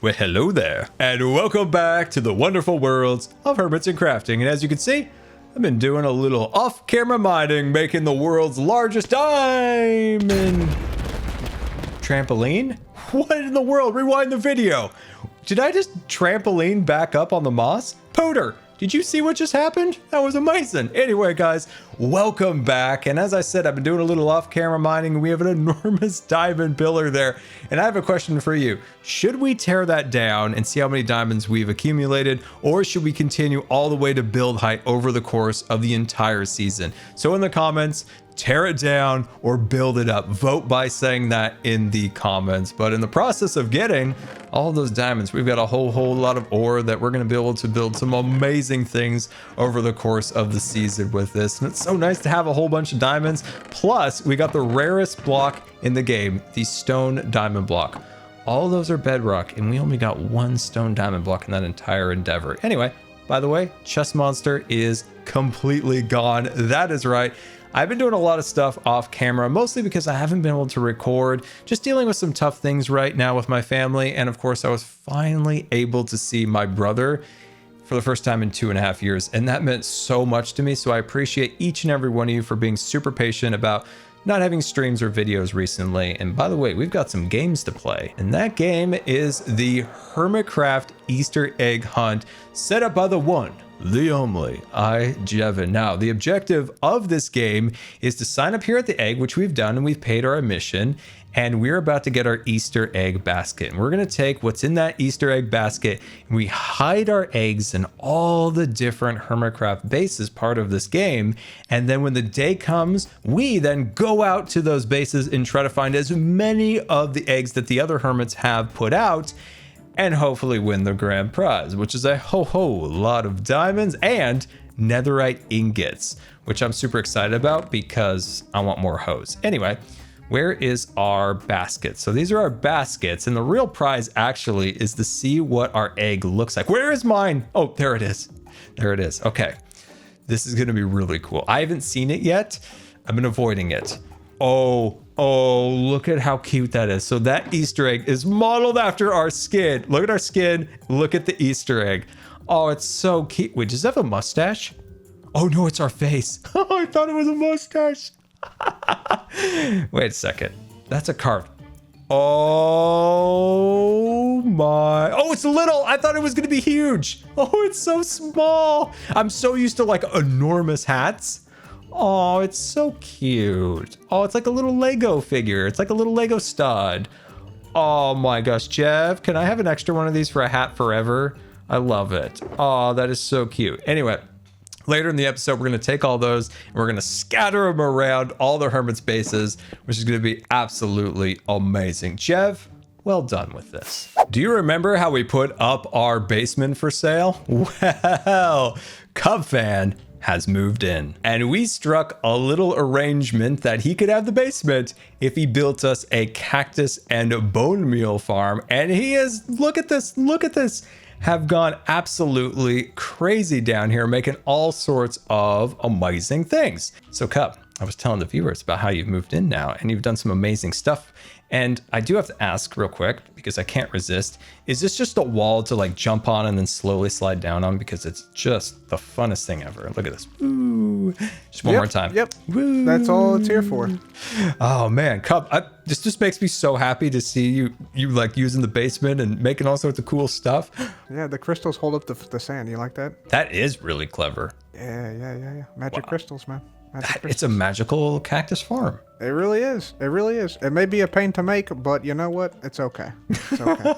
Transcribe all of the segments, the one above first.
Well, hello there, and welcome back to the wonderful worlds of Hermits and Crafting. And as you can see, I've been doing a little off-camera mining, making the world's largest diamond trampoline. What in the world? Rewind the video. Did I just trampoline back up on the moss? Pooter, did you see what just happened? That was amazing. Anyway, guys, welcome back. And as I said, I've been doing a little off-camera mining, and we have an enormous diamond pillar there. And I have a question for you. Should we tear that down and see how many diamonds we've accumulated, or should we continue all the way to build height over the course of the entire season? So in the comments, tear it down or build it up. Vote by saying that in the comments. But in the process of getting all those diamonds, we've got a whole lot of ore that we're going to be able to build some amazing things over the course of the season with this. And it's so nice to have a whole bunch of diamonds. Plus, we got the rarest block in the game, the stone diamond block. All those are bedrock, and we only got one stone diamond block in that entire endeavor. Anyway, by the way, Chest Monster is completely gone. That is right. I've been doing a lot of stuff off camera, mostly because I haven't been able to record, just dealing with some tough things right now with my family. And of course, I was finally able to see my brother for the first time in 2.5 years. And that meant so much to me. So I appreciate each and every one of you for being super patient about not having streams or videos recently. And by the way, we've got some games to play. And that game is the Hermitcraft Easter Egg Hunt, set up by the one, the only Jevin. Now, the objective of this game is to sign up here at the egg, which we've done, and we've paid our admission, and we're about to get our Easter egg basket. And we're going to take what's in that Easter egg basket, and we hide our eggs in all the different Hermitcraft bases part of this game. And then when the day comes, we then go out to those bases and try to find as many of the eggs that the other hermits have put out, and hopefully win the grand prize, which is a whole lot of diamonds and netherite ingots, which I'm super excited about because I want more hoes. Anyway, where is our basket? So these are our baskets, and the real prize actually is to see what our egg looks like. Where is mine? Oh, there it is. There it is. Okay. This is going to be really cool. I haven't seen it yet. I've been avoiding it. Oh, look at how cute that is. So that Easter egg is modeled after our skin. Look at our skin. Look at the Easter egg. Oh, it's so cute. Wait, does it have a mustache? Oh, no, it's our face. Oh, I thought it was a mustache. Wait a second. That's a carved. Oh my. Oh, it's little. I thought it was going to be huge. Oh, it's so small. I'm so used to like enormous hats. Oh, it's so cute. Oh, it's like a little Lego figure. It's like a little Lego stud. Oh my gosh, Jeff, can I have an extra one of these for a hat forever? I love it. Oh, that is so cute. Anyway, later in the episode, we're going to take all those and we're going to scatter them around all the hermit's bases, which is going to be absolutely amazing. Jeff, well done with this. Do you remember how we put up our basement for sale? Well, Cub Fan has moved in, and we struck a little arrangement that he could have the basement if he built us a cactus and bone meal farm. And he is, look at this, have gone absolutely crazy down here, making all sorts of amazing things. So Cub, I was telling the viewers about how you've moved in now, and you've done some amazing stuff. And I do have to ask real quick, because I can't resist, is this just a wall to like jump on and then slowly slide down on? Because it's just the funnest thing ever. Look at this. Woo. Just one more time. Yep. Woo. That's all it's here for. Oh man, Cub, this just makes me so happy to see you like using the basement and making all sorts of cool stuff. Yeah, the crystals hold up the sand. You like that? That is really clever. Yeah. Magic crystals, man. It's a magical cactus farm. It really is. It really is. It may be a pain to make, but you know what? It's okay. It's okay.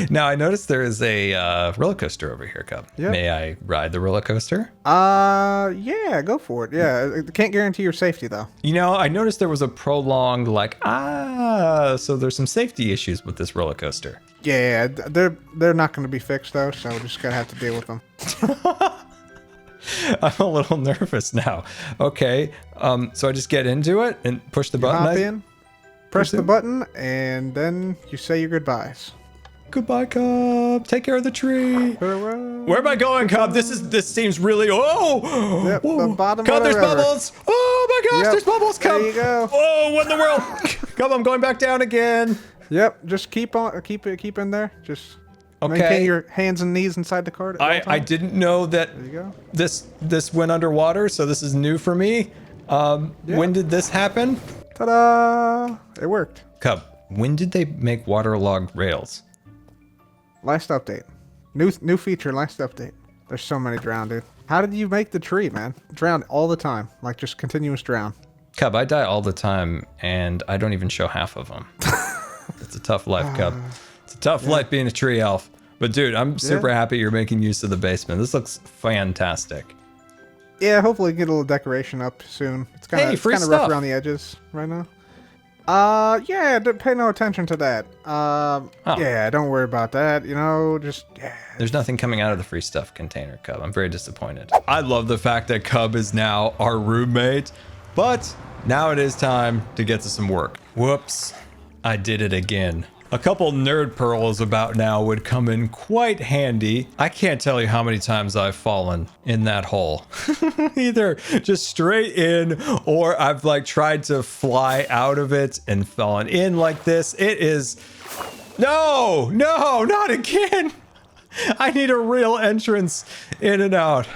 Now, I noticed there is a roller coaster over here, Cub. Yep. May I ride the roller coaster? Yeah, go for it. Yeah, I can't guarantee your safety, though. You know, I noticed there was a prolonged, so there's some safety issues with this roller coaster. Yeah, they're not going to be fixed, though, so we're just going to have to deal with them. I'm a little nervous now. Okay, so I just get into it and push the button. Hop in, press the button, and then you say your goodbyes. Goodbye, Cub. Take care of the tree. Farewell. Where am I going, Cub? This seems really. Yep, the bottom Cub, of the there's river. bubbles. Oh my gosh, Yep, there's bubbles, Cub. There you go. Oh, what in the world? Cub, I'm going back down again. Yep, just keep in there. Just Okay. Maintain your hands and knees inside the cart. At all I times. didn't know that There you go. this went underwater, so this is new for me. When did this happen? Ta-da! It worked. Cub, when did they make waterlogged rails? Last update. New feature. Last update. There's so many drown, dude. How did you make the tree, man? Drown all the time, like just continuous drown. Cub, I die all the time, and I don't even show half of them. It's a tough life, Cub. It's a tough life being a tree elf. But dude, I'm super happy you're making use of the basement. This looks fantastic. Yeah, hopefully get a little decoration up soon. It's kind of rough stuff. around the edges right now. Yeah, pay no attention to that. Yeah, don't worry about that. You know, just There's nothing coming out of the free stuff container, Cub. I'm very disappointed. I love the fact that Cub is now our roommate, but now it is time to get to some work. Whoops, I did it again. A couple nerd pearls about now would come in quite handy. I can't tell you how many times I've fallen in that hole. Either just straight in, or I've like tried to fly out of it and fallen in like this. It is... No, not again. I need a real entrance in and out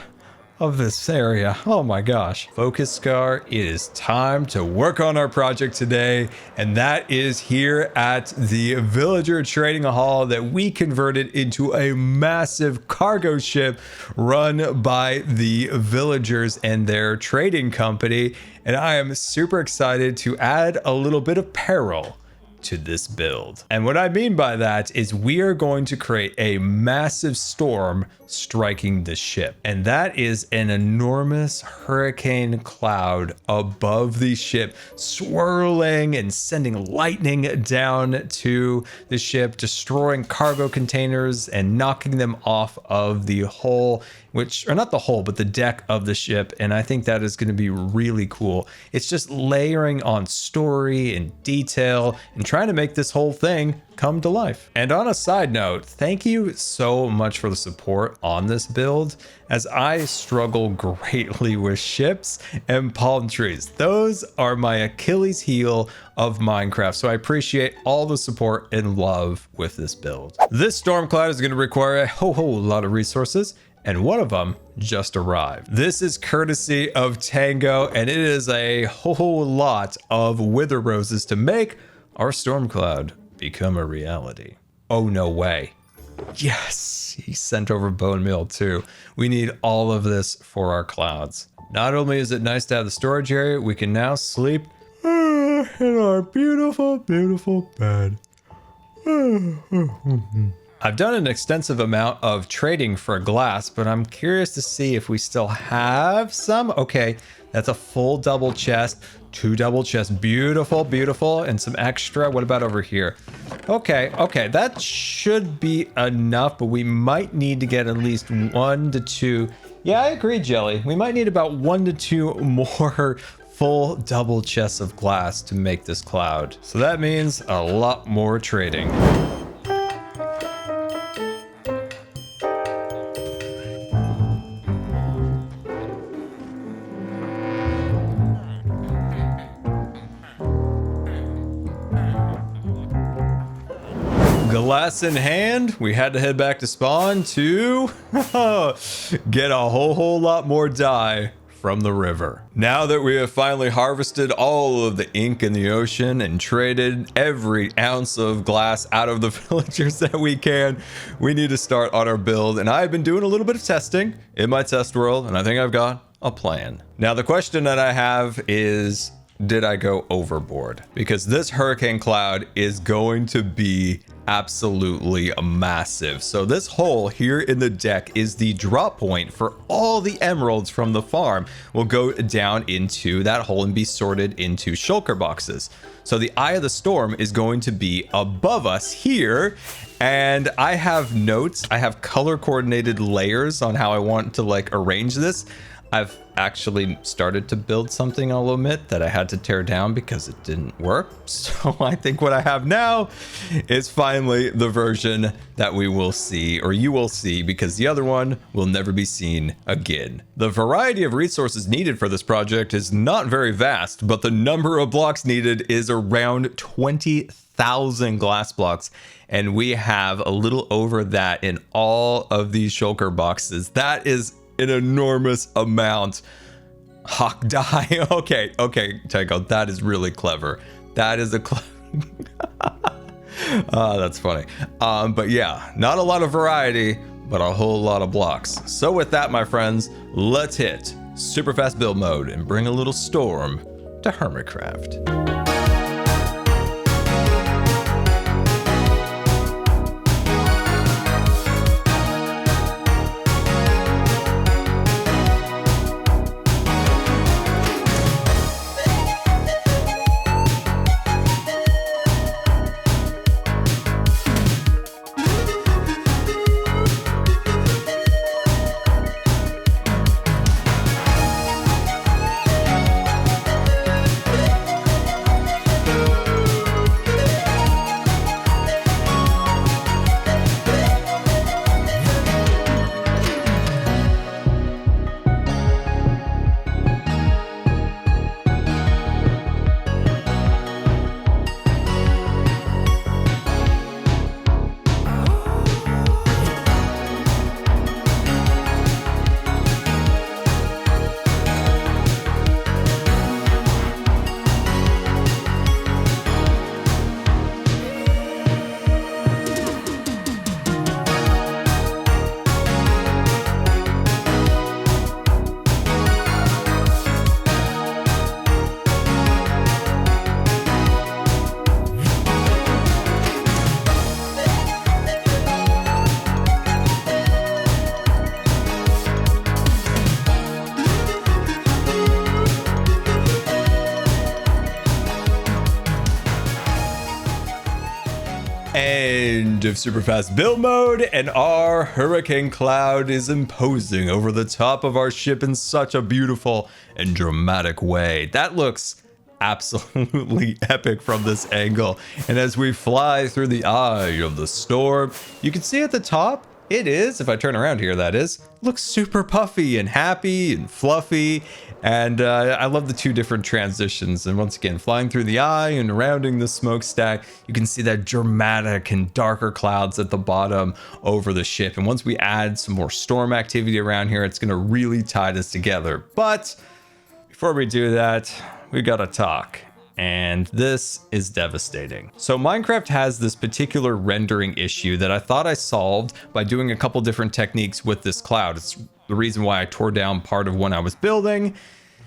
of this area. Oh my gosh. Focus, Scar. It is time to work on our project today, and that is here at the villager trading hall that we converted into a massive cargo ship run by the villagers and their trading company. And I am super excited to add a little bit of peril to this build. And what I mean by that is we are going to create a massive storm striking the ship. And that is an enormous hurricane cloud above the ship, swirling and sending lightning down to the ship, destroying cargo containers and knocking them off of the hull, or not the hull, but the deck of the ship. And I think that is going to be really cool. It's just layering on story and detail and trying to make this whole thing come to life. And on a side note, thank you so much for the support on this build, as I struggle greatly with ships and palm trees. Those are my Achilles heel of Minecraft, so I appreciate all the support and love with this build. This storm cloud is going to require a whole lot of resources, and one of them just arrived. This is courtesy of Tango, and it is a whole lot of wither roses to make our storm cloud become a reality. Oh, no way. Yes, he sent over bone meal too. We need all of this for our clouds. Not only is it nice to have the storage area, we can now sleep in our beautiful, beautiful bed. I've done an extensive amount of trading for glass, but I'm curious to see if we still have some. Okay, that's a full double chest, 2 double chests. Beautiful, beautiful, and some extra. What about over here? Okay, that should be enough, but we might need to get at least 1 to 2. Yeah, I agree, Jelly. We might need about 1 to 2 more full double chests of glass to make this cloud. So that means a lot more trading. Glass in hand, we had to head back to spawn to get a whole lot more dye from the river. Now that we have finally harvested all of the ink in the ocean and traded every ounce of glass out of the villagers that we can, we need to start on our build. And I've been doing a little bit of testing in my test world, and I think I've got a plan. Now the question that I have is, did I go overboard? Because this hurricane cloud is going to be absolutely massive. So this hole here in the deck is the drop point for all the emeralds from the farm. Will go down into that hole and be sorted into shulker boxes. So the eye of the storm is going to be above us here. And I have notes, I have color coordinated layers on how I want to like arrange this. I've actually started to build something, I'll admit, that I had to tear down because it didn't work. So I think what I have now is finally the version that we will see, or you will see, because the other one will never be seen again. The variety of resources needed for this project is not very vast, but the number of blocks needed is around 20,000 glass blocks. And we have a little over that in all of these shulker boxes. That is an enormous amount. Hawk die. Okay, Tango, that is really clever. That is a that's funny. But yeah, not a lot of variety, but a whole lot of blocks. So with that, my friends, let's hit super fast build mode and bring a little storm to Hermitcraft. End of super fast build mode, and our hurricane cloud is imposing over the top of our ship in such a beautiful and dramatic way. That looks absolutely epic from this angle. And as we fly through the eye of the storm, you can see at the top, it is, if I turn around here, that is, looks super puffy and happy and fluffy. And I love the two different transitions. And once again, flying through the eye and rounding the smokestack, you can see that dramatic and darker clouds at the bottom over the ship. And once we add some more storm activity around here, it's going to really tie this together. But before we do that, we got to talk. And this is devastating. So Minecraft has this particular rendering issue that I thought I solved by doing a couple different techniques with this cloud. It's the reason why I tore down part of what I was building.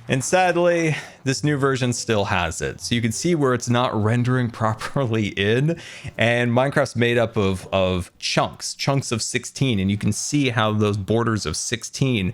And sadly, this new version still has it. So you can see where it's not rendering properly in. And Minecraft's made up of chunks of 16. And you can see how those borders of 16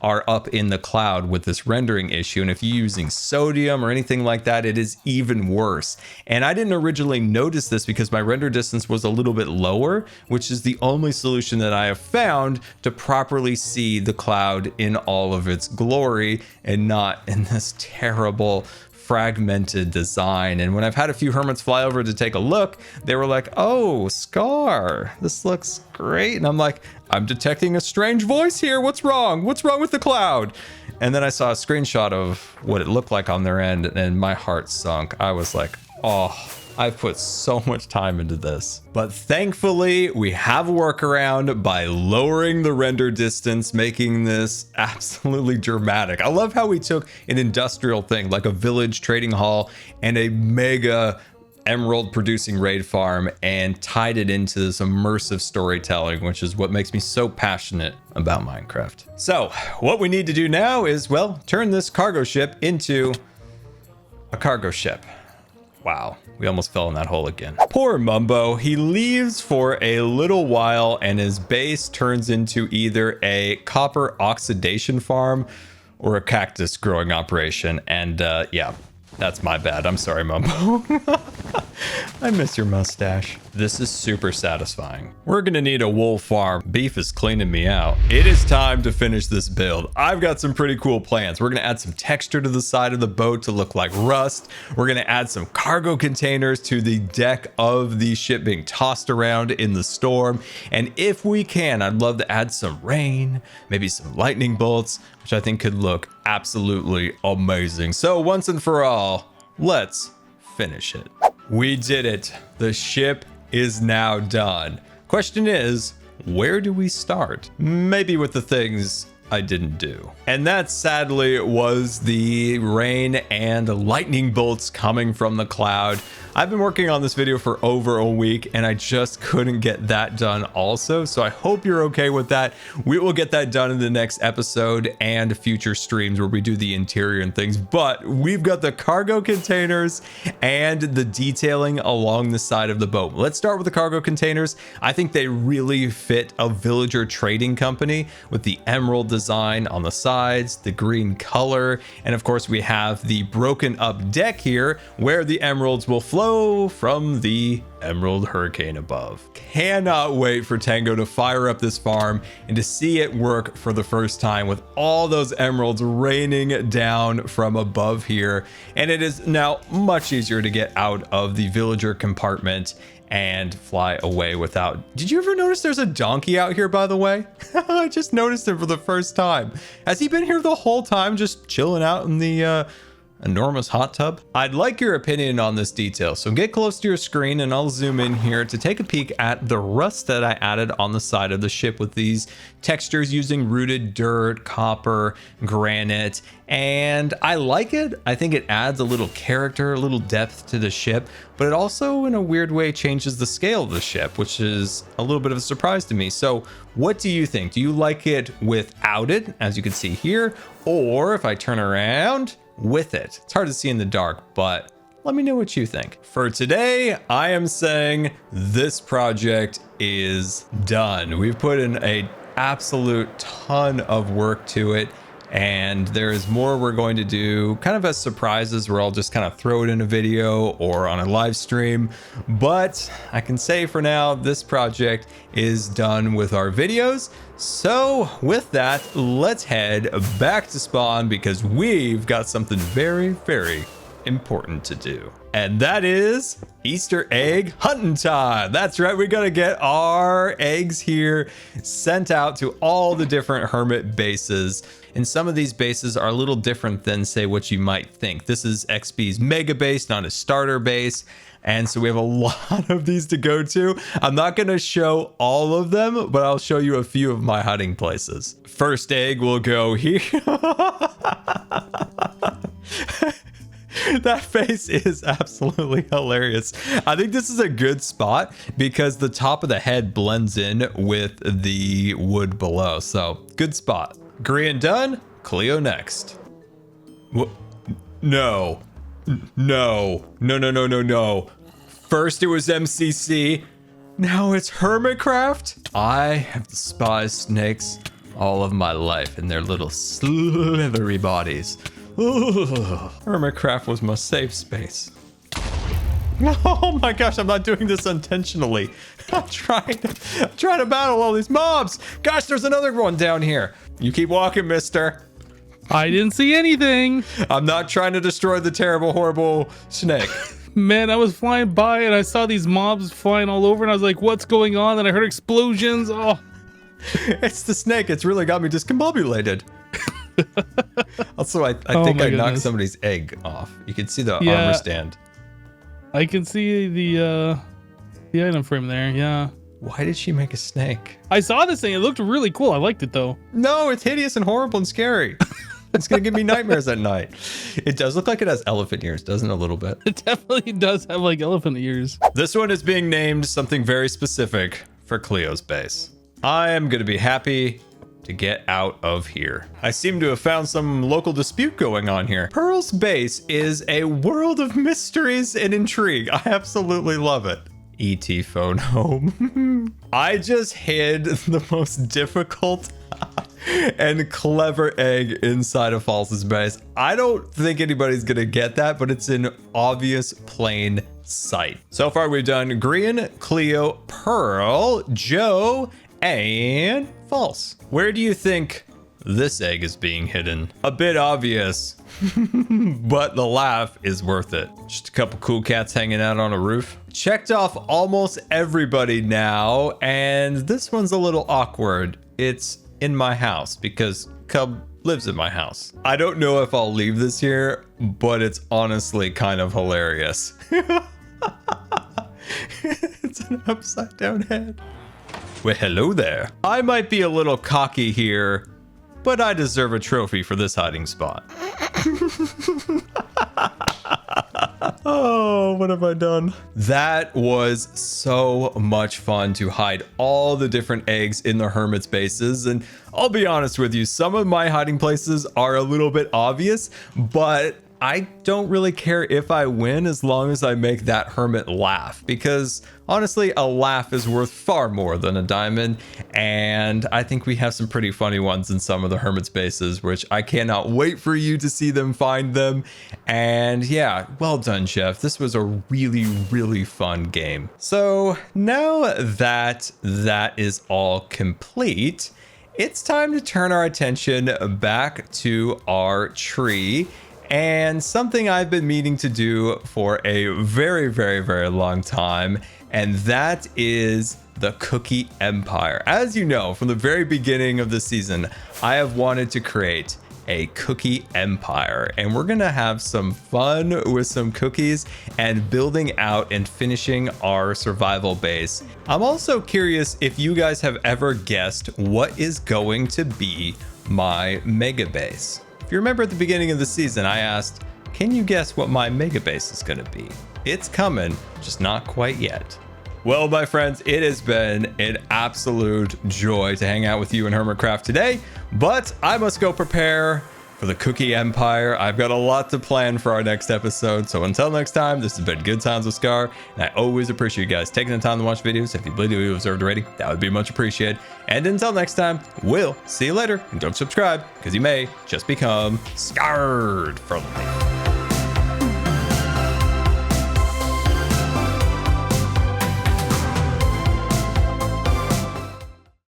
are up in the cloud with this rendering issue. And if you're using sodium or anything like that, it is even worse. And I didn't originally notice this because my render distance was a little bit lower, which is the only solution that I have found to properly see the cloud in all of its glory and not in this terrible fragmented design. And when I've had a few hermits fly over to take a look, they were like, "Oh, Scar, this looks great." And I'm like, "I'm detecting a strange voice here. What's wrong? What's wrong with the cloud?" And then I saw a screenshot of what it looked like on their end, and my heart sunk. I was like, "Oh, I've put so much time into this." But thankfully, we have a workaround by lowering the render distance, making this absolutely dramatic. I love how we took an industrial thing like a village trading hall and a mega emerald producing raid farm and tied it into this immersive storytelling, which is what makes me so passionate about Minecraft. So what we need to do now is, well, turn this cargo ship into a cargo ship. Wow, we almost fell in that hole again. Poor Mumbo, he leaves for a little while and his base turns into either a copper oxidation farm or a cactus growing operation. And yeah, That's my bad. I'm sorry, Mumbo. I miss your mustache. This is super satisfying. We're gonna need a wool farm. Beef is cleaning me out. It is time to finish this build. I've got some pretty cool plans. We're gonna add some texture to the side of the boat to look like rust. We're gonna add some cargo containers to the deck of the ship being tossed around in the storm. And if we can, I'd love to add some rain, maybe some lightning bolts, which I think could look absolutely amazing. So once and for all, let's finish it. We did it. The ship is now done. Question is, where do we start? Maybe with the things I didn't do. And that sadly was the rain and lightning bolts coming from the cloud. I've been working on this video for over a week and I just couldn't get that done also. So I hope you're okay with that. We will get that done in the next episode and future streams where we do the interior and things. But we've got the cargo containers and the detailing along the side of the boat. Let's start with the cargo containers. I think they really fit a villager trading company with the emerald design on the sides, the green color, and of course we have the broken up deck here where the emeralds will flow from the emerald hurricane above. Cannot wait for Tango to fire up this farm and to see it work for the first time with all those emeralds raining down from above here. And it is now much easier to get out of the villager compartment and fly away without... Did you ever notice there's a donkey out here, by the way? I just noticed it for the first time. Has he been here the whole time, just chilling out in the enormous hot tub? I'd like your opinion on this detail, so get close to your screen and I'll zoom in here to take a peek at the rust that I added on the side of the ship with these textures using rooted dirt, copper, granite, and I like it. I think it adds a little character, a little depth to the ship, but it also in a weird way changes the scale of the ship, which is a little bit of a surprise to me. So what do you think? Do you like it without it, as you can see here, or if I turn around, with it? It's hard to see in the dark, but let me know what you think. For today, I am saying this project is done. We've put in a absolute ton of work to it, and there is more we're going to do kind of as surprises where I'll just kind of throw it in a video or on a live stream. But I can say for now, this project is done with our videos. So with that, let's head back to spawn because we've got something very, very important to do. And that is Easter egg hunting time. That's right, we gotta get our eggs here sent out to all the different hermit bases. And some of these bases are a little different than, say, what you might think. This is XP's mega base, not a starter base. And so we have a lot of these to go to. I'm not gonna show all of them, but I'll show you a few of my hiding places. First egg will go here. That face is absolutely hilarious. I think this is a good spot because the top of the head blends in with the wood below. So good spot. Grian done. Cleo next. What? No. No. No, no, no, no, no. First it was MCC. Now it's Hermitcraft. I have despised snakes all of my life and their little slithery bodies. Ugh. Hermitcraft was my safe space. Oh my gosh, I'm not doing this intentionally. I'm trying to battle all these mobs. Gosh, there's another one down here. You keep walking, mister. I didn't see anything. I'm not trying to destroy the terrible, horrible snake. Man, I was flying by and I saw these mobs flying all over and I was like, what's going on? And I heard explosions. Oh, it's the snake. It's really got me discombobulated. Also, I think I knocked somebody's egg off. You can see the armor stand. I can see the item frame there. Yeah. Why did she make a snake? I saw this thing. It looked really cool. I liked it though. No, it's hideous and horrible and scary. It's gonna give me nightmares at night. It does look like it has elephant ears, doesn't it, a little bit? It definitely does have like elephant ears. This one is being named something very specific for Cleo's base. I am gonna be happy to get out of here. I seem to have found some local dispute going on here. Pearl's base is a world of mysteries and intrigue. I absolutely love it. ET phone home. I just hid the most difficult and clever egg inside of False's base. I don't think anybody's gonna get that, but it's in obvious plain sight. So far we've done Grian, Cleo, Pearl, Joe, and False. Where do you think this egg is being hidden? A bit obvious, but the laugh is worth it. Just a couple cool cats hanging out on a roof. Checked off almost everybody now, and this one's a little awkward. It's in my house because Cub lives in my house. I don't know if I'll leave this here, but it's honestly kind of hilarious. It's an upside down head. Well, hello there. I might be a little cocky here, but I deserve a trophy for this hiding spot. Oh, what have I done? That was so much fun to hide all the different eggs in the Hermit's bases. And I'll be honest with you, some of my hiding places are a little bit obvious, but I don't really care if I win as long as I make that Hermit laugh, because honestly, a laugh is worth far more than a diamond. And I think we have some pretty funny ones in some of the Hermit's bases, which I cannot wait for you to see them find them. And yeah, well done, Jeff. This was a really, really fun game. So now that that is all complete, it's time to turn our attention back to our tree. And something I've been meaning to do for a very, very, very long time, and that is the Cookie Empire. As you know, from the very beginning of the season, I have wanted to create a cookie empire, and we're gonna have some fun with some cookies and building out and finishing our survival base. I'm also curious if you guys have ever guessed what is going to be my mega base. If you remember at the beginning of the season, I asked, can you guess what my mega base is going to be? It's coming, just not quite yet. Well, my friends, it has been an absolute joy to hang out with you in Hermitcraft today, but I must go prepare for the Cookie Empire. I've got a lot to plan for our next episode, so until next time, this has been Good Times with Scar, and I always appreciate you guys taking the time to watch videos. If you believe you observed already, that would be much appreciated. And until next time, we'll see you later, and don't subscribe, because you may just become scarred from me.